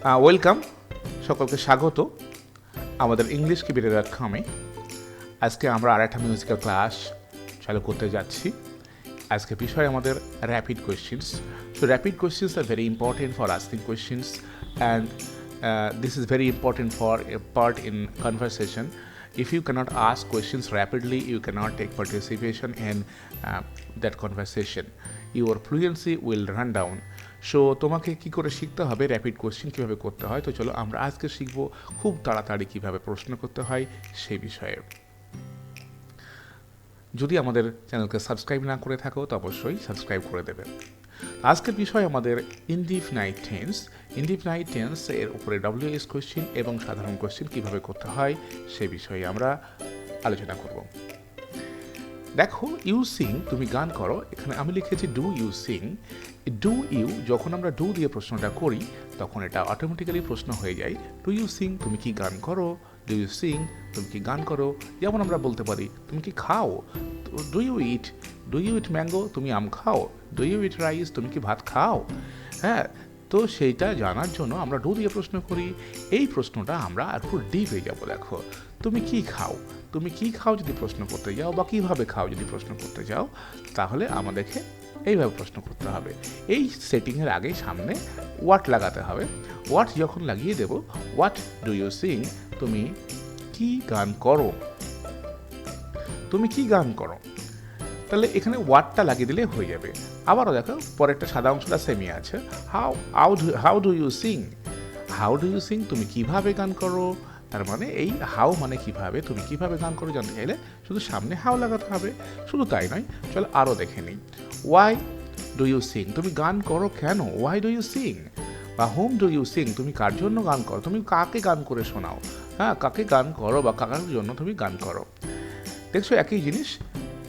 Welcome, সকলকে স্বাগত আমাদের ইংলিশ কিবির.com-এ। আজকে আমরা আরেকটা মিউজিক্যাল ক্লাস চালু করতে যাচ্ছি। আজকে বিষয় আমাদের rapid questions. So rapid questions are very important for asking questions and this is very important for a part in conversation. If you cannot ask questions rapidly, you cannot take participation in that conversation. Your fluency will run down. So তোমাকে কি করে শিখতে হবে rapid question কীভাবে করতে হয়। তো চলো আমরা আজকে শিখব খুব তাড়াতাড়ি কীভাবে প্রশ্ন করতে হয় সেই বিষয়ে। যদি আমাদের চ্যানেলকে সাবস্ক্রাইব না করে থাকো তো অবশ্যই সাবস্ক্রাইব করে দেবে। আজকের বিষয় আমাদের ইনডিফিনাইট টেন্স। ইনডিফিনাইট টেন্স এর উপরে WH কোয়েশ্চেন এবং সাধারণ কোয়েশ্চেন কীভাবে করতে হয় সেই বিষয়ে আমরা আলোচনা করব। দেখো, ইউ সিং, তুমি গান করো। এখানে আমি লিখেছি do you sing. Do you, যখন আমরা ডু দিয়ে প্রশ্নটা করি তখন এটা অটোমেটিক্যালি প্রশ্ন হয়ে যায় ডু ইউ সিং, তুমি কি গান করো। ডু ইউ সিং, তুমি কি গান করো। যেমন আমরা বলতে পারি তুমি কি খাও। ডু ইউ ইট ম্যাঙ্গো, তুমি আম খাও। ডু ইউ ইট রাইস, তুমি কি ভাত খাও। হ্যাঁ, তো সেইটা জানার জন্য আমরা ডু দিয়ে প্রশ্ন করি। এই প্রশ্নটা আমরা একটু ডিপ হয়ে যাবো। দেখো, তুমি কি খাও, তুমি কি খাও যদি প্রশ্ন করতে যাও বা কীভাবে খাও যদি প্রশ্ন করতে যাও, তাহলে আমাদেরকে এইভাবে প্রশ্ন করতে হবে। এই সেটিংয়ের আগে সামনে হোয়াট লাগাতে হবে। হোয়াট যখন লাগিয়ে দেব, হোয়াট ডু ইউ সিং, তুমি কি গান করো। তুমি কি গান করো, তাহলে এখানে ওয়ার্ডটা লাগিয়ে দিলে হয়ে যাবে। আবারও দেখো, পরেরটা সাদা অংশটা সেমই আছে। How do you sing, how do you sing, তুমি কিভাবে গান করো। তার মানে এই হাউ মানে কিভাবে, তুমি কিভাবে গান করো জানতে চাইলে শুধু সামনে হাউ লাগাতে হবে। শুধু তাই নয়, চলো আরও দেখে নিই। ওয়াই ডু ইউ সিং, তুমি গান করো কেন। Why do you sing. বা হোম ডু ইউ সিং, তুমি কার জন্য গান করো, তুমি কাকে গান করে শোনাও। হ্যাঁ, কাকে গান করো বা কাকার জন্য তুমি গান করো। দেখছো একই জিনিস।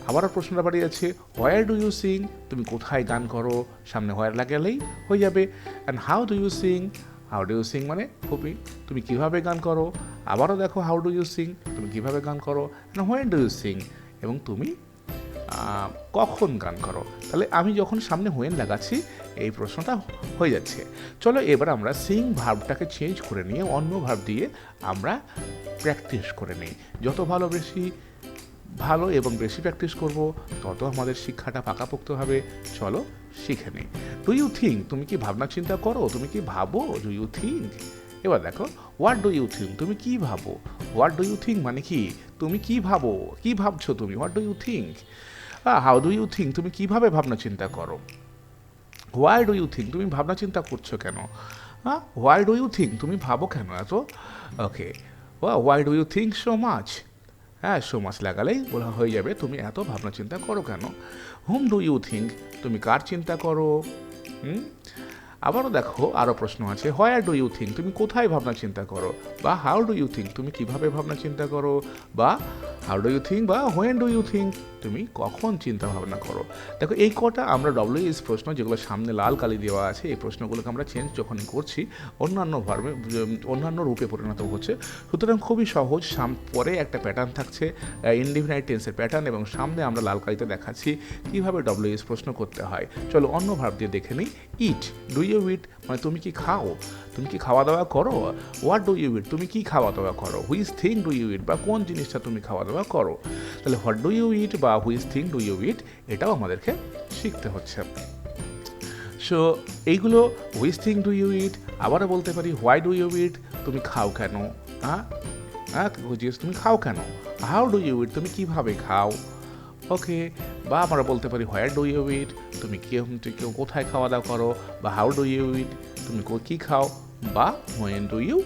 আবারও প্রশ্নটা বাড়ি আছে, হোয়ার ডু ইউ সিং, তুমি কোথায় গান করো। সামনে হোয়ার লাগালেই হয়ে যাবে। And how do you sing, how do you sing মানে খুবই, তুমি কীভাবে গান করো। আবারও দেখো, হাউ ডু ইউ সিং, তুমি কীভাবে গান করো। And when do you sing, এবং তুমি কখন গান করো। তাহলে আমি যখন সামনে হোয়েন লাগাচ্ছি এই প্রশ্নটা হয়ে যাচ্ছে। চলো এবার আমরা সিং ভার্বটাকে চেঞ্জ করে নিয়ে অন্য ভার্ব দিয়ে আমরা প্র্যাকটিস করে নিই। যত ভালো এবং বেশি প্র্যাকটিস করব তত আমাদের শিক্ষাটা পাকাপোক্ত হবে। চলো শিখে নিই। ডু ইউ থিঙ্ক, তুমি কি ভাবনা চিন্তা করো, তুমি কি ভাবো। Do you think. এবার দেখো, হোয়াট ডু ইউ থিঙ্ক, তুমি কি ভাবো। হোয়াট ডু ইউ থিঙ্ক মানে কি, তুমি কি ভাবো, কি ভাবছো তুমি। What do you think. How do you think, তুমি কিভাবে ভাবনা চিন্তা করো। হোয়াই ডু ইউ থিঙ্ক, তুমি ভাবনা চিন্তা করছো কেন। হোয়াই ডু ইউ থিঙ্ক, তুমি ভাবো কেন এত। Okay, why do you think so much. হ্যাঁ, সো মাচ লাগালেই বলা হয়ে যাবে তুমি এত ভাবনা চিন্তা করো কেন। হুম ডু ইউ থিঙ্ক, তুমি কার চিন্তা করো। আবারও দেখো, আরও প্রশ্ন আছে, হোয়ার ডু ইউ থিঙ্ক, তুমি কোথায় ভাবনা চিন্তা করো। বা হাউ ডু ইউ থিঙ্ক, তুমি কিভাবে ভাবনা চিন্তা করো। বা হাউ ডু ইউ থিঙ্ক বা হোয়েন ডু ইউ থিঙ্ক, তুমি কখন চিন্তা ভাবনা করো। দেখো, এই কটা আমরা WH প্রশ্ন যেগুলো সামনে লাল কালি দেওয়া আছে, এই প্রশ্নগুলোকে আমরা চেঞ্জ যখনই করছি অন্যান্য ভার্বে অন্যান্য রূপে পরিণত হচ্ছে। সুতরাং খুবই সহজ। পরে একটা প্যাটার্ন থাকছে ইনডিফিনাইট টেন্সের প্যাটার্ন, এবং সামনে আমরা লাল কালিতে দেখাচ্ছি কীভাবে WH প্রশ্ন করতে হয়। চলো অন্য ভার্ব দিয়ে দেখে নিই। ইট, ডু ইউ ইট মানে তুমি কি খাও, তুমি কি খাওয়া দাওয়া করো। হোয়াট ডু ইউ ইট, তুমি কি খাওয়া দাওয়া করো। হুইচ থিং ডু ইউ ইট, বা কোন জিনিসটা তুমি খাওয়া দাওয়া করো। তাহলে হোয়াট ডু ইউ ইট বা হুইচ থিং ডু ইউ ইট, এটাও আমাদেরকে শিখতে হচ্ছে। সো এইগুলো, হুইচ থিং ডু ইউ ইট। আবারও বলতে পারি, হোয়াই ডু ইউ ইট, তুমি খাও কেন। তুমি খাও কেন। হাউ ডু ইউ ইট, তুমি কিভাবে খাও। ওকে, বা আমরা বলতে পারি হোয়ার ডু ইউ ইট, তুমি কেউ কোথায় খাওয়া দাওয়া করো। বা হাউ ডু ইউ ইট, তুমি কী খাও। বা হোয়েন ডু ইউ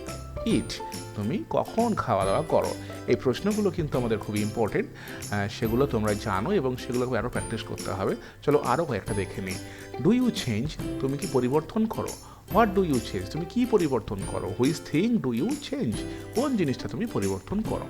ইট, তুমি কখন খাওয়া দাওয়া করো। এই প্রশ্নগুলো কিন্তু আমাদের খুবই ইম্পর্টেন্ট, সেগুলো তোমরা জানো এবং সেগুলোকে আরও প্র্যাকটিস করতে হবে। চলো আরও কয়েকটা দেখে নিই। ডু ইউ চেঞ্জ, তুমি কি পরিবর্তন করো। হোয়াট ডু ইউ চেঞ্জ, তুমি কি পরিবর্তন করো। Which thing do you change, কোন জিনিসটা তুমি পরিবর্তন করো।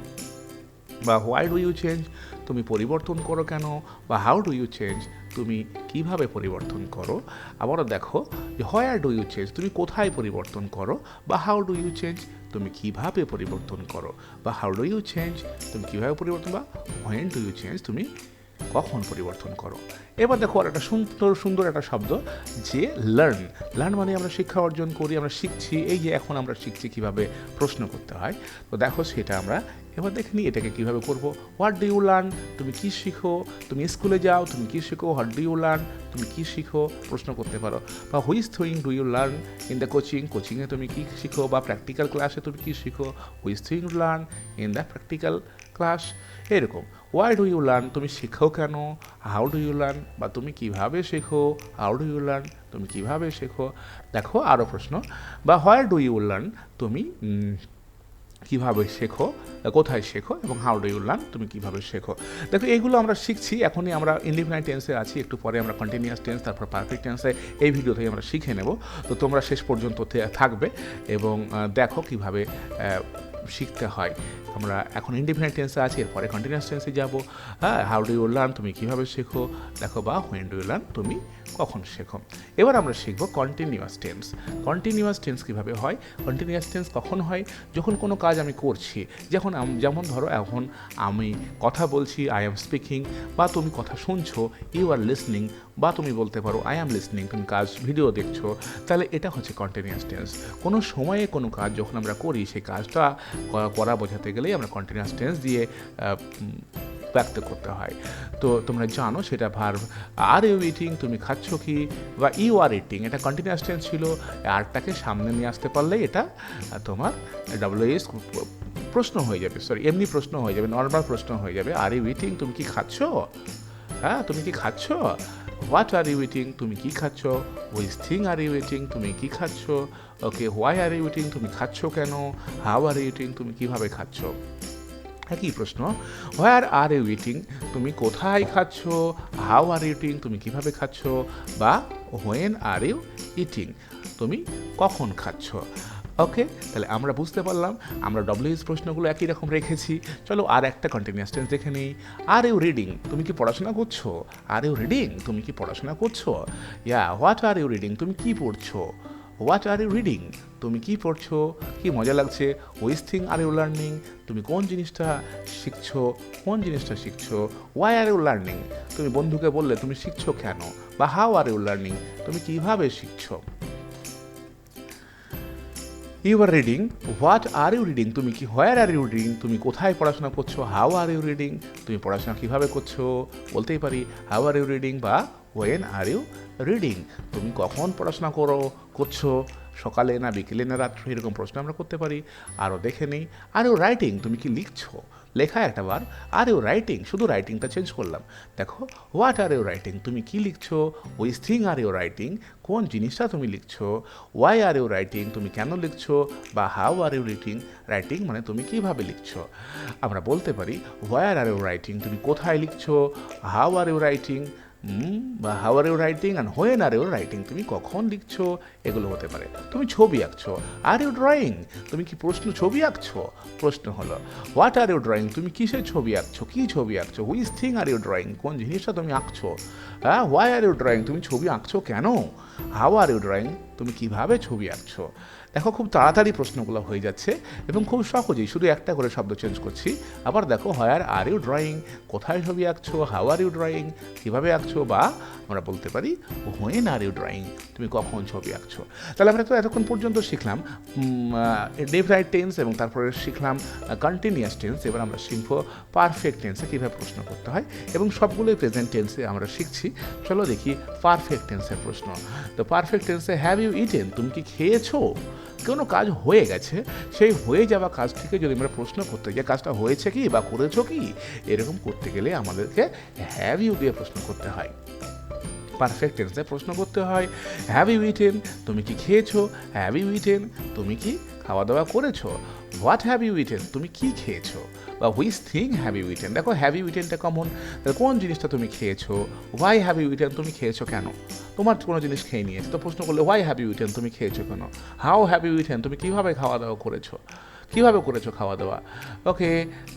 বা হোয়াই ডু ইউ চেঞ্জ, তুমি পরিবর্তন করো কেন। বা হাউ ডু ইউ চেঞ্জ, তুমি কিভাবে পরিবর্তন করো। আবারও দেখো যে হোয়ার ডু ইউ চেঞ্জ, তুমি কোথায় পরিবর্তন করো। বা হাউ ডু ইউ চেঞ্জ, তুমি কিভাবে পরিবর্তন করো। বা হাউ ডু ইউ চেঞ্জ, তুমি কিভাবে পরিবর্তন। বা হোয়েন ডু ইউ চেঞ্জ, তুমি কখন পরিবর্তন করো। এবার দেখো আর একটা সুন্দর সুন্দর একটা শব্দ যে লার্ন। লার্ন মানে আমরা শিক্ষা অর্জন করি, আমরা শিখছি। এই যে এখন আমরা শিখছি কীভাবে প্রশ্ন করতে হয়, তো দেখো সেটা আমরা এবার দেখে নিই এটাকে কীভাবে করবো। হোয়াট ডু ইউ লার্ন, তুমি কী শিখো। তুমি স্কুলে যাও, তুমি কী শিখো। হোয়াট ডু ইউ লার্ন, তুমি কী শিখো, প্রশ্ন করতে পারো। বা which thing do you learn in the coaching, কোচিংয়ে তুমি কী শিখো। বা প্র্যাকটিক্যাল ক্লাসে তুমি কী শিখো, which thing you learn in the practical class. এরকম ওয়াই ডু ইউ লার্ন, তুমি শেখো কেন। হাউ ডু ইউ লার্ন, বা তুমি কীভাবে শেখো। হাউ ডু ইউ লার্ন, তুমি কীভাবে শেখো। দেখো আরও প্রশ্ন, বা হোয়ার ডু ইউ লার্ন, তুমি কীভাবে শেখো, কোথায় শেখো, এবং হাউ ডু ইউ লার্ন, তুমি কীভাবে শেখো। দেখো এইগুলো আমরা শিখছি, এখনই আমরা ইনডিফিনাইট টেন্সে আছি, একটু পরে আমরা কন্টিনিউয়াস টেন্স, তারপর পারফেক্ট টেন্সে এই ভিডিওতেই আমরা শিখে নেব। তো তোমরা শেষ পর্যন্ত থাকবে এবং দেখো কীভাবে শিখতে হয়। আমরা এখন ইনডিফিনাইট টেন্সে আছি, এরপরে কন্টিনিউয়াস টেন্সে যাব। হ্যাঁ, হাউ ডু ইউ লার্ন, তুমি কীভাবে শেখো, দেখো। বা হোয়েন ডু ইউ লার্ন, তুমি কখন শেখো। এবার আমরা শিখব কন্টিনিউয়াস টেন্স। কন্টিনিউয়াস টেন্স কীভাবে হয়। কন্টিনিউয়াস টেন্স কখন হয়, যখন কোনো কাজ আমি করছি, যেমন ধরো এখন আমি কথা বলছি, আই অ্যাম স্পিকিং, বা তুমি কথা শুনছো, ইউ আর লিসনিং, বা তুমি বলতে পারো আই অ্যাম লিসনিং, তুমি ভিডিও দেখছো, তাহলে এটা হচ্ছে কন্টিনিউয়াস টেন্স। কোনো সময়ে কোনো কাজ যখন আমরা করি, সেই কাজটা করা বোঝাতে গেলেই আমরা কন্টিনিউয়াস টেন্স দিয়ে ব্যক্ত করতে হয়। তো তোমরা জানো সেটা ভার্ব। আর ইউ ইটিং, তুমি খাচ্ছ কি। বা ইউ আর ইটিং, এটা কন্টিনিউয়াস টেন্স ছিল, আরটাকে সামনে নিয়ে আসতে পারলেই এটা তোমার ডাব্লিউএস প্রশ্ন হয়ে যাবে, এমনি প্রশ্ন হয়ে যাবে, নর্মাল প্রশ্ন হয়ে যাবে। আর ইউ ইটিং, তুমি কি খাচ্ছ। হ্যাঁ, তুমি কি খাচ্ছ। হোয়াট আর ইউ ইটিং, তুমি কি খাচ্ছ। Which thing are you eating, তুমি কি খাচ্ছ। Okay, why are you eating, তুমি খাচ্ছ কেন। হাউ আর ইউ ইটিং, তুমি কিভাবে খাচ্ছ। একই প্রশ্ন, হোয়ার আর ইউ ইটিং, তুমি কোথায় খাচ্ছ। হাউ আর ইউ ইটিং, তুমি কিভাবে খাচ্ছ। বা হোয়েন আর ইউ ইটিং, তুমি কখন খাচ্ছ। ওকে, তাহলে আমরা বুঝতে পারলাম আমরা ডব্লিউএস প্রশ্নগুলো একই রকম রেখেছি। চলো আর একটা কন্টিনিউয়াস টেন্স দেখে নিই। আর ইউ রিডিং, তুমি কি পড়াশোনা করছো। আর ইউ রিডিং, তুমি কি পড়াশোনা করছো। হোয়াট আর ইউ রিডিং, তুমি কি পড়ছো। হোয়াট আর ইউ রিডিং, তুমি কি পড়ছো, কি মজা লাগছে। Which thing are you learning, তুমি কোন জিনিসটা শিখছো, কোন জিনিসটা শিখছো। ওয়াই আর ইউ লার্নিং, তুমি বন্ধুকে বললে তুমি শিখছো কেন। বা হাউ আর ইউ লার্নিং, তুমি কিভাবে শিখছো। You are reading, what are you reading, তুমি কি, হোয়ার আর ইউ রিডিং, তুমি কোথায় পড়াশোনা করছো। হাউ আর ইউ রিডিং, তুমি পড়াশোনা কীভাবে করছো, বলতেই পারি হাউ আর ইউ রিডিং। বা হোয়েন আর ইউ রিডিং, তুমি কখন পড়াশোনা করছো, সকালে না বিকেলে না রাত্রে, এরকম প্রশ্ন আমরা করতে পারি। আরও দেখে নিই, আর ইউ রাইটিং, তুমি কি লিখছো। লেখা একটা বার, আর ইউ রাইটিং, শুধু রাইটিংটা চেঞ্জ করলাম। দেখো, হোয়াট আর ইউ রাইটিং, তুমি কি লিখছো। Which thing are you writing, কোন জিনিসটা তুমি লিখছো। ওয়াই আর ইউ রাইটিং, তুমি কেন লিখছো। বা হাউ আর ইউ রাইটিং মানে তুমি কিভাবে লিখছো। আমরা বলতে পারি হোয়ার আর ইউ রাইটিং, তুমি কোথায় লিখছো। হাউ আর ইউ রাইটিং, বা how are you writing, and when are you writing, তুমি কখন লিখছো। এগুলো হতে পারে। তুমি ছবি আঁকছো, আর ইউ ড্রয়িং, তুমি কি ছবি আঁকছো। প্রশ্ন হলো হোয়াট আর ইউ ড্রয়িং, তুমি কিসের ছবি আঁকছো, কি ছবি আঁকছো। Which thing are you drawing, কোন জিনিসটা তুমি আঁকছো। হ্যাঁ, হোয়াই আর ইউ ড্রয়িং, তুমি ছবি আঁকছো কেন। হাউ আর ইউ ড্রয়িং, তুমি কিভাবে ছবি আঁকছো। দেখো খুব তাড়াতাড়ি প্রশ্নগুলো হয়ে যাচ্ছে এবং খুব সহজেই, শুধু একটা করে শব্দ চেঞ্জ করছি। আবার দেখো, হোয়ার আর ইউ ড্রয়িং, কোথায় ছবি আঁকছো। হাউ আর ইউ ড্রয়িং, কীভাবে আঁকছো। বা আমরা বলতে পারি হোয়েন আর ইউ ড্রয়িং, তুমি কখন ছবি আঁকছো। তাহলে আমরা তো এতক্ষণ পর্যন্ত শিখলাম ইনডিফিনাইট টেন্স এবং তারপরে শিখলাম কন্টিনিউয়াস টেন্স। এবার আমরা শিখব পারফেক্ট টেন্সে কীভাবে প্রশ্ন করতে হয়, এবং সবগুলোই প্রেজেন্ট টেন্সে আমরা শিখছি। চলো দেখি পারফেক্ট টেন্সের প্রশ্ন। তো পারফেক্ট টেন্সে হ্যাভ ইউ ইটেন, তুমি কি খেয়েছো। কোনো কাজ হয়ে গেছে, সেই হয়ে যাওয়া কাজ থেকে যদি আমরা প্রশ্ন করতে যাই কাজটা হয়েছে কি বা করেছো কি, এরকম করতে গেলে আমাদেরকে হ্যাভ ইউ দিয়ে প্রশ্ন করতে হয়। পারফেক্ট টেন্সে প্রশ্ন করতে হয় হ্যাভ ইউ ইটেন, তুমি কি খেয়েছো। হ্যাভ ইউ ইটেন, তুমি কি খাওয়া দাওয়া করেছো। হোয়াট হ্যাভ ইউ ইটেন, তুমি কি খেয়েছো। বা which thing have you eaten, দেখো হ্যাভ ইউ ইটেনটা কমন, কোন জিনিসটা তুমি খেয়েছো। হোয়াই হ্যাভ ইউ ইটেন, তুমি খেয়েছো কেন, তোমার কোনো জিনিস খেয়ে নিয়েছে, তো প্রশ্ন করলে হোয়াই হ্যাভ ইউ ইটেন, তুমি খেয়েছো কেন। হাউ হ্যাভ ইউ ইটেন, তুমি কীভাবে খাওয়া দাওয়া করেছো, কীভাবে করেছো খাওয়া দাওয়া। ওকে,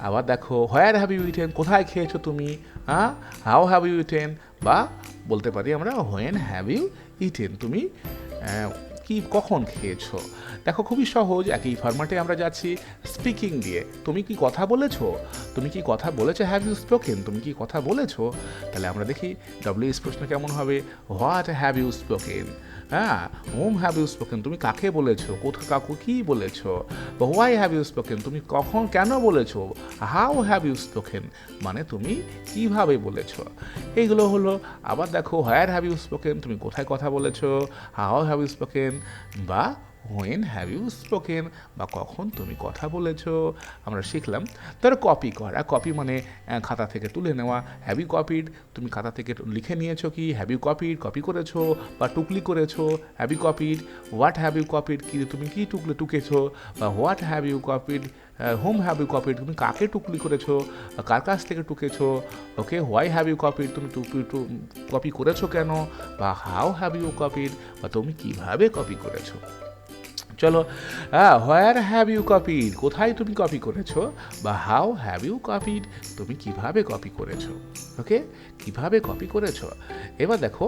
আবার দেখো হোয়ার হ্যাভ ইউ ইটেন, কোথায় খেয়েছো তুমি। হ্যাঁ, হাউ হ্যাভ ইউ ইটেন, বা বলতে পারি আমরা হোয়েন হ্যাভ ইউ ইটেন, তুমি কি কখন খেয়েছো। দেখো খুবই সহজ, একই ফরম্যাটে আমরা যাচ্ছি স্পিকিং দিয়ে। তুমি কি কথা বলেছো, তুমি কি কথা বলেছো, হ্যাভ ইউ স্পোকেন, তুমি কি কথা বলেছো। তাহলে আমরা দেখি ডব্লিউএস প্রশ্ন কেমন হবে, হোয়াট হ্যাভ ইউ স্পোকেন। হ্যাঁ, হোম হ্যাভ ইউ স্পোকেন, তুমি কাকে বলেছো, কোথা কাকু কি বলেছো। বা হোয়াই হ্যাভ ইউ স্পোকেন, তুমি কখন কেন বলেছো। হাউ হ্যাভ ইউ স্পোকেন, মানে তুমি কিভাবে বলেছো। এইগুলো হলো। আবার দেখো হোয়ার হ্যাভ ইউ স্পোকেন, তুমি কোথায় কথা বলেছো। হাউ হ্যাভ ইউ স্পোকেন, বা হোয়েন হ্যাভ ইউ স্পোকেন, বা কখন তুমি কথা বলেছো। আমরা শিখলাম। তার কপি করা, কপি মানে খাতা থেকে তুলে নেওয়া। হ্যাভ ইউ কপিড, তুমি খাতা থেকে লিখে নিয়েছো কি, হ্যাভ ইউ কপিড, কপি করেছো বা টুকলি করেছো। Have you copied, what have you copied, কি তুমি কি টুকেছো। বা what have you copied, whom have you copied, তুমি কাকে টুকলি করেছো, কার কাছ থেকে টুকেছো। Okay, why have you copied, তুমি কপি করেছো কেন। বা হাউ হ্যাভ ইউ কপিড, বা তুমি কিভাবে কপি করেছো। চলো, হোয়ার হ্যাভ ইউ কপিড, কোথায় তুমি কপি করেছো। বা হাউ হ্যাভ ইউ কপিড, তুমি কিভাবে কপি করেছো। ওকে, কিভাবে কপি করেছো। এবার দেখো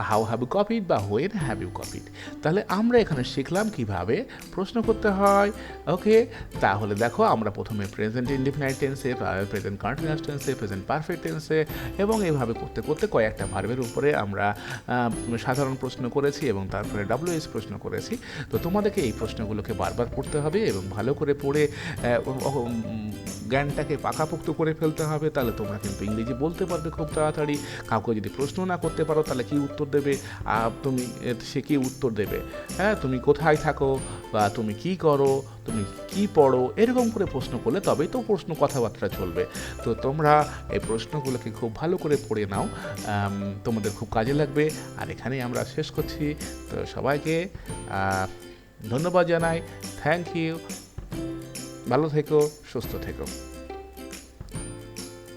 হাউ হ্যাভ ইউ কপিড বা হোয়েন হ্যাভ ইউ কপিড। তাহলে আমরা এখানে শিখলাম কিভাবে প্রশ্ন করতে হয়। ওকে, তাহলে দেখো আমরা প্রথমে প্রেজেন্ট ইনডিফিনাইট টেন্সে, প্রেজেন্ট কন্টিনিউয়াস টেন্সে, প্রেজেন্ট পারফেক্ট টেন্সে এবং এইভাবে করতে করতে কয়েকটা ভার্বের উপরে আমরা সাধারণ প্রশ্ন করেছি এবং তারপরে ডব্লিউএস প্রশ্ন করেছি। তো তোমাদেরকে এই প্রশ্নগুলোকে বারবার পড়তে হবে এবং ভালো করে পড়ে জ্ঞানটাকে পাকাপোক্ত করে ফেলতে হবে। তাহলে তোমরা কিন্তু ইংরেজি বলতে পারবে খুব তাড়াতাড়ি। কাউকে যদি প্রশ্ন না করতে পারো তাহলে কি উত্তর দেবে, তুমি সে কি উত্তর দেবে। হ্যাঁ, তুমি কোথায় থাকো, বা তুমি কি করো, তুমি কি পড়ো, এরকম করে প্রশ্ন করলে তবেই তো প্রশ্ন কথাবার্তা চলবে। তো তোমরা এই প্রশ্নগুলোকে খুব ভালো করে পড়ে নাও, তোমাদের খুব কাজে লাগবে। আর এখানেই আমরা শেষ করছি। তো সবাইকে ধন্যবাদ জানাই। Thank you. ভালো থেকো, সুস্থ থেকো।